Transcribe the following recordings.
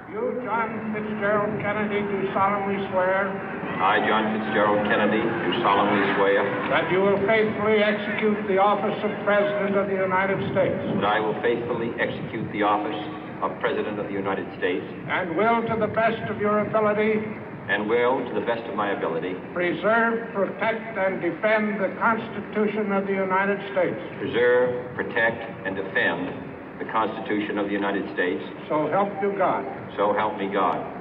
You, John Fitzgerald Kennedy, do solemnly swear. I, John Fitzgerald Kennedy, do solemnly swear. That you will faithfully execute the office of President of the United States. That I will faithfully execute the office of President of the United States. And will, to the best of your ability. And will, to the best of my ability. Preserve, protect, and defend the Constitution of the United States. Preserve, protect, and defend the Constitution of the United States. So help you God. So help me God.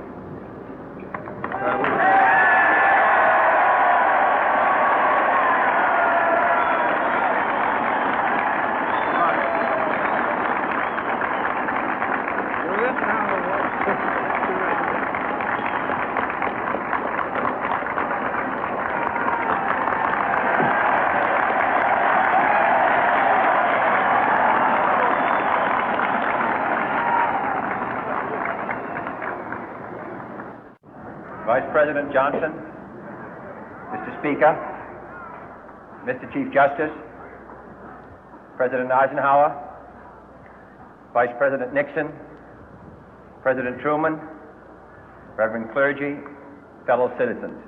Vice President Johnson, Mr. Speaker, Mr. Chief Justice, President Eisenhower, Vice President Nixon, President Truman, Reverend clergy, fellow citizens.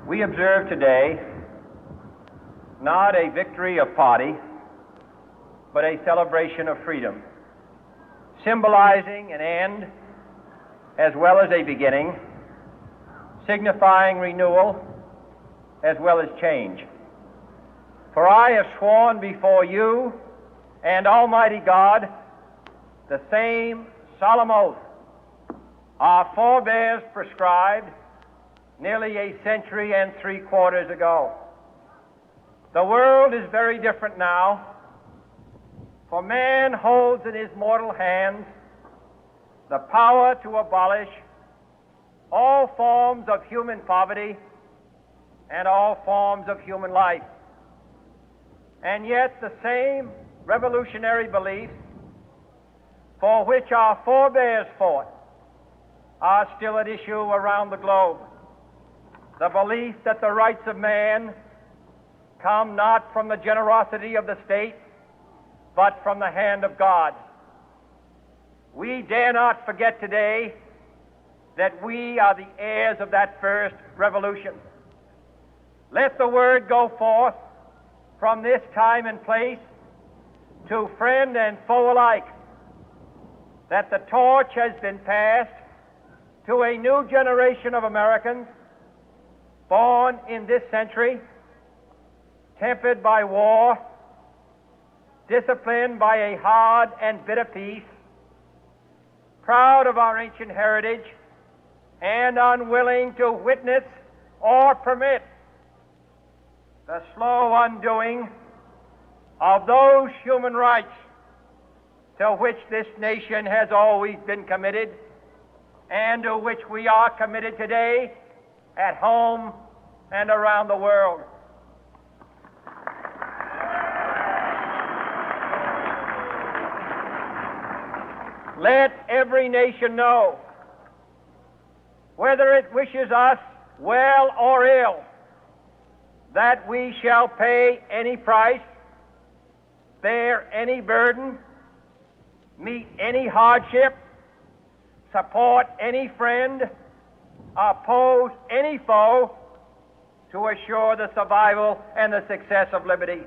We observe today not a victory of party, but a celebration of freedom, symbolizing an end as well as a beginning, signifying renewal as well as change. For I have sworn before you and Almighty God the same solemn oath our forebears prescribed nearly a century and 3/4 ago. The world is very different now, for man holds in his mortal hands the power to abolish all forms of human poverty and all forms of human life. And yet the same revolutionary beliefs for which our forebears fought are still at issue around the globe. The belief that the rights of man come not from the generosity of the state, but from the hand of God. We dare not forget today that we are the heirs of that first revolution. Let the word go forth from this time and place to friend and foe alike that the torch has been passed to a new generation of Americans born in this century, tempered by war, disciplined by a hard and bitter peace, proud of our ancient heritage, and unwilling to witness or permit the slow undoing of those human rights to which this nation has always been committed and to which we are committed today at home and around the world. Let every nation know, whether it wishes us well or ill, that we shall pay any price, bear any burden, meet any hardship, support any friend, oppose any foe to assure the survival and the success of liberty.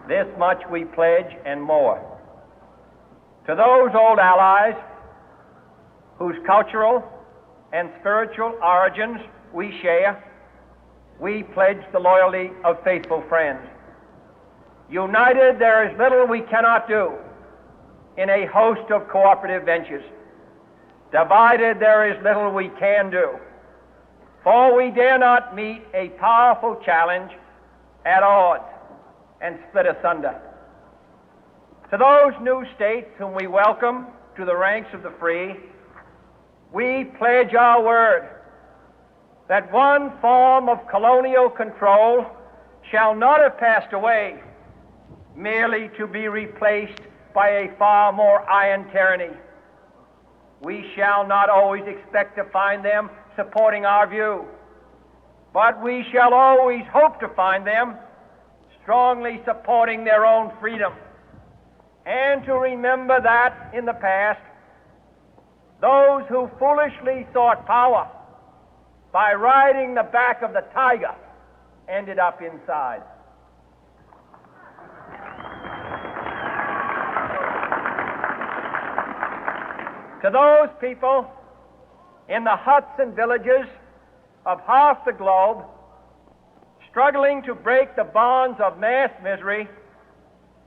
This much we pledge and more. To those old allies whose cultural and spiritual origins we share, we pledge the loyalty of faithful friends. United, there is little we cannot do in a host of cooperative ventures. Divided, there is little we can do, for we dare not meet a powerful challenge at odds and split asunder. To those new states whom we welcome to the ranks of the free, we pledge our word that one form of colonial control shall not have passed away, merely to be replaced by a far more iron tyranny. We shall not always expect to find them supporting our view, but we shall always hope to find them strongly supporting their own freedom, and to remember that in the past, those who foolishly sought power by riding the back of the tiger ended up inside. To those people in the huts and villages of half the globe struggling to break the bonds of mass misery,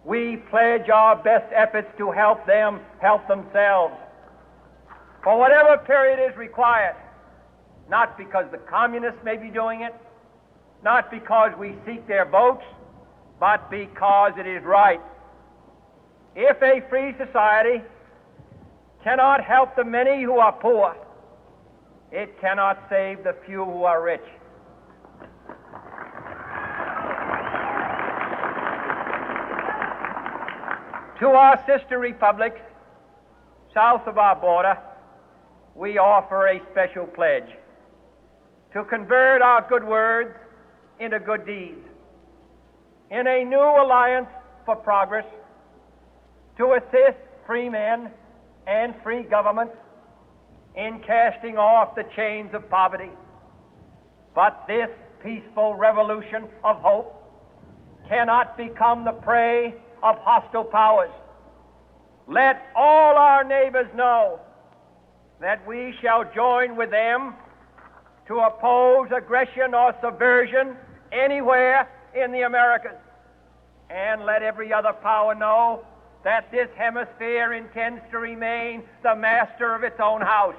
we pledge our best efforts to help them help themselves for whatever period is required, not because the communists may be doing it, not because we seek their votes, but because it is right. If a free society cannot help the many who are poor, it cannot save the few who are rich. To our sister republics south of our border, we offer a special pledge to convert our good words into good deeds, in a new alliance for progress, to assist free men and free governments in casting off the chains of poverty. But this peaceful revolution of hope cannot become the prey of hostile powers. Let all our neighbors know that we shall join with them to oppose aggression or subversion anywhere in the Americas. And let every other power know that this hemisphere intends to remain the master of its own house.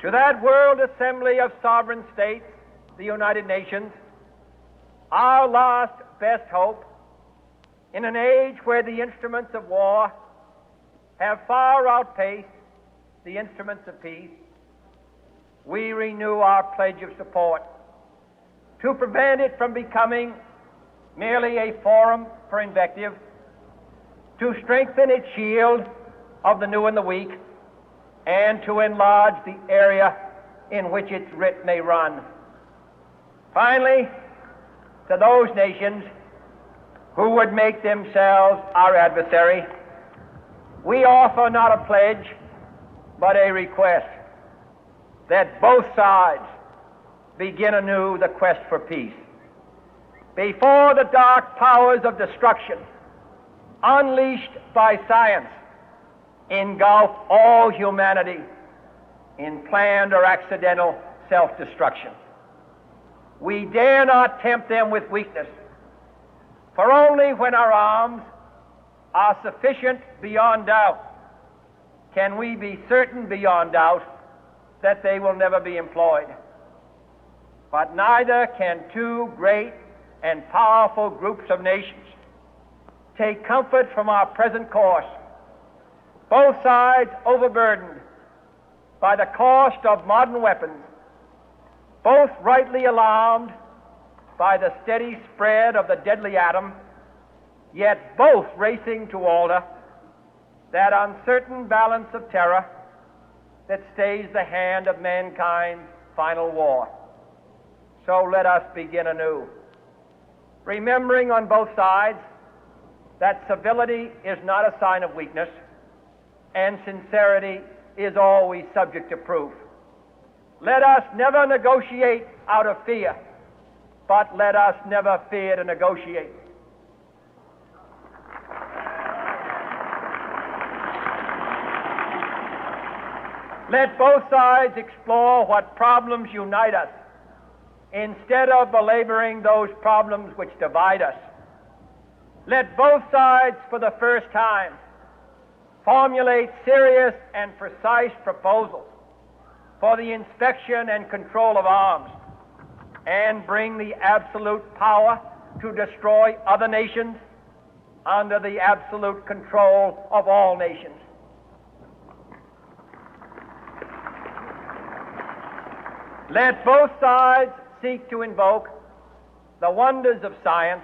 To that World Assembly of Sovereign States, the United Nations, our last best hope, in an age where the instruments of war have far outpaced the instruments of peace, we renew our pledge of support to prevent it from becoming merely a forum for invective, to strengthen its shield of the new and the weak, and to enlarge the area in which its writ may run. Finally, to those nations who would make themselves our adversary, we offer not a pledge, but a request that both sides begin anew the quest for peace. Before the dark powers of destruction, unleashed by science, engulf all humanity in planned or accidental self-destruction, we dare not tempt them with weakness, for only when our arms are sufficient beyond doubt can we be certain beyond doubt that they will never be employed. But neither can two great and powerful groups of nations take comfort from our present course, both sides overburdened by the cost of modern weapons, both rightly alarmed by the steady spread of the deadly atom, yet both racing to alter that uncertain balance of terror that stays the hand of mankind's final war. So let us begin anew, remembering on both sides that civility is not a sign of weakness, and sincerity is always subject to proof. Let us never negotiate out of fear, but let us never fear to negotiate. Let both sides explore what problems unite us, instead of belaboring those problems which divide us. Let both sides, for the first time, formulate serious and precise proposals for the inspection and control of arms, and bring the absolute power to destroy other nations under the absolute control of all nations. Let both sides seek to invoke the wonders of science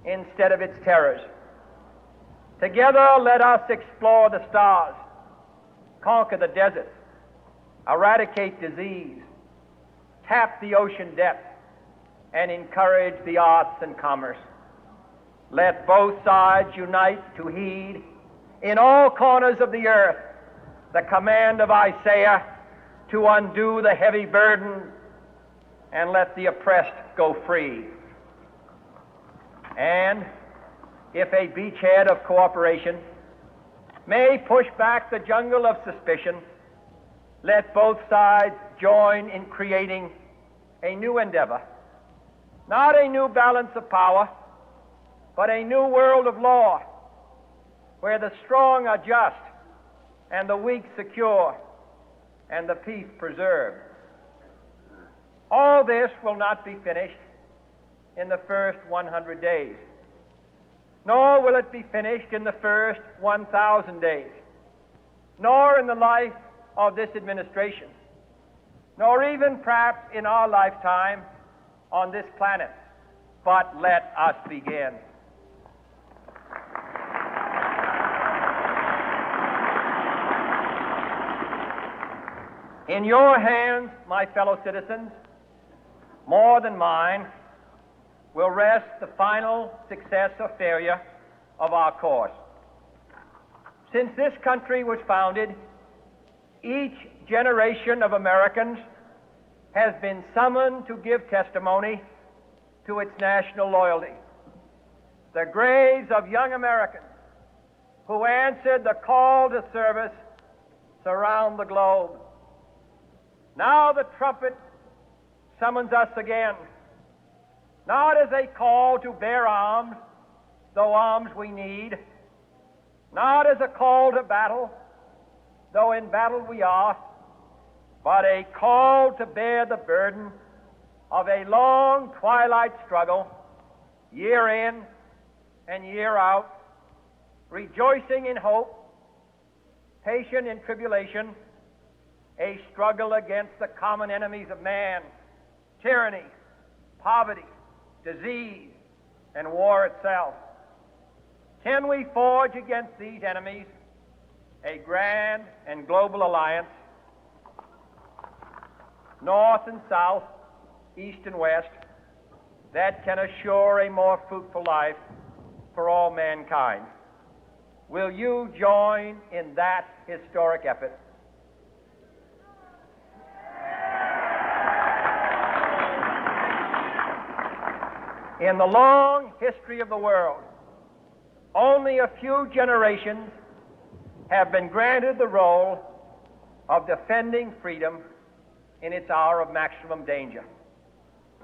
instead of its terrors. Together, let us explore the stars, conquer the deserts, eradicate disease, tap the ocean depth, and encourage the arts and commerce. Let both sides unite to heed in all corners of the earth the command of Isaiah to undo the heavy burden and let the oppressed go free. And if a beachhead of cooperation may push back the jungle of suspicion, let both sides join in creating a new endeavor, not a new balance of power, but a new world of law, where the strong are just and the weak secure and the peace preserved. All this will not be finished in the first 100 days, nor will it be finished in the first 1,000 days, nor in the life of this administration, nor even perhaps in our lifetime on this planet. But let us begin. In your hands, my fellow citizens, more than mine, will rest the final success or failure of our course. Since this country was founded, each generation of Americans has been summoned to give testimony to its national loyalty. The graves of young Americans who answered the call to service surround the globe. Now the trumpet summons us again, not as a call to bear arms, though arms we need, not as a call to battle, though in battle we are, but a call to bear the burden of a long twilight struggle, year in and year out, rejoicing in hope, patient in tribulation, a struggle against the common enemies of man, tyranny, poverty, disease, and war itself. Can we forge against these enemies a grand and global alliance, north and south, east and west, that can assure a more fruitful life for all mankind? Will you join in that historic effort? In the long history of the world, only a few generations have been granted the role of defending freedom in its hour of maximum danger.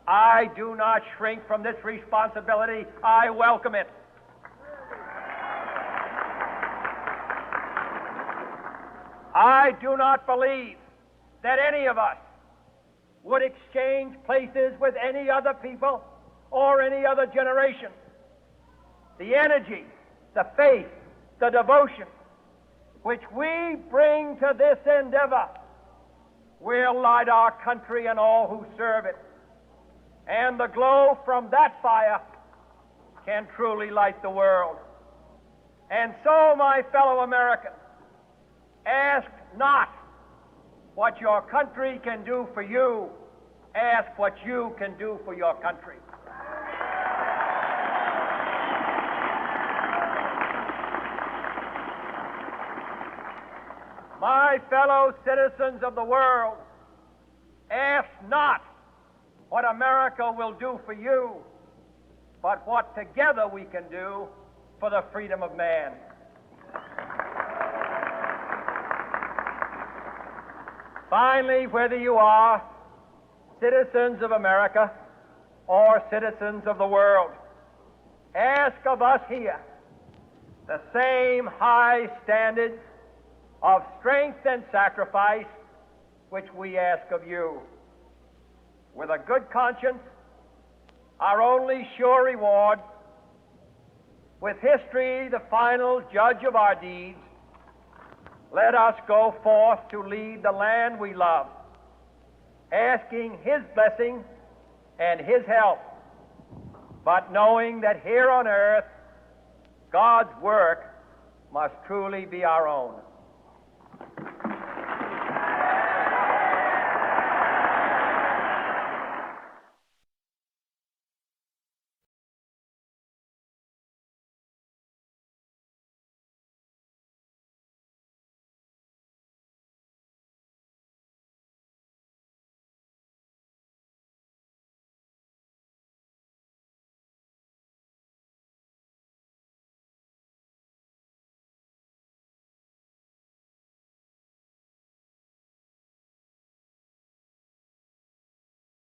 I do not shrink from this responsibility. I welcome it. I do not believe that any of us would exchange places with any other people or any other generation. The energy, the faith, the devotion which we bring to this endeavor will light our country and all who serve it. And the glow from that fire can truly light the world. And so, my fellow Americans, ask not what your country can do for you. Ask what you can do for your country. My fellow citizens of the world, ask not what America will do for you, but what together we can do for the freedom of man. Finally, whether you are citizens of America or citizens of the world, ask of us here the same high standards of strength and sacrifice which we ask of you. With a good conscience, our only sure reward, with history the final judge of our deeds, let us go forth to lead the land we love, asking His blessing and His help, but knowing that here on earth God's work must truly be our own.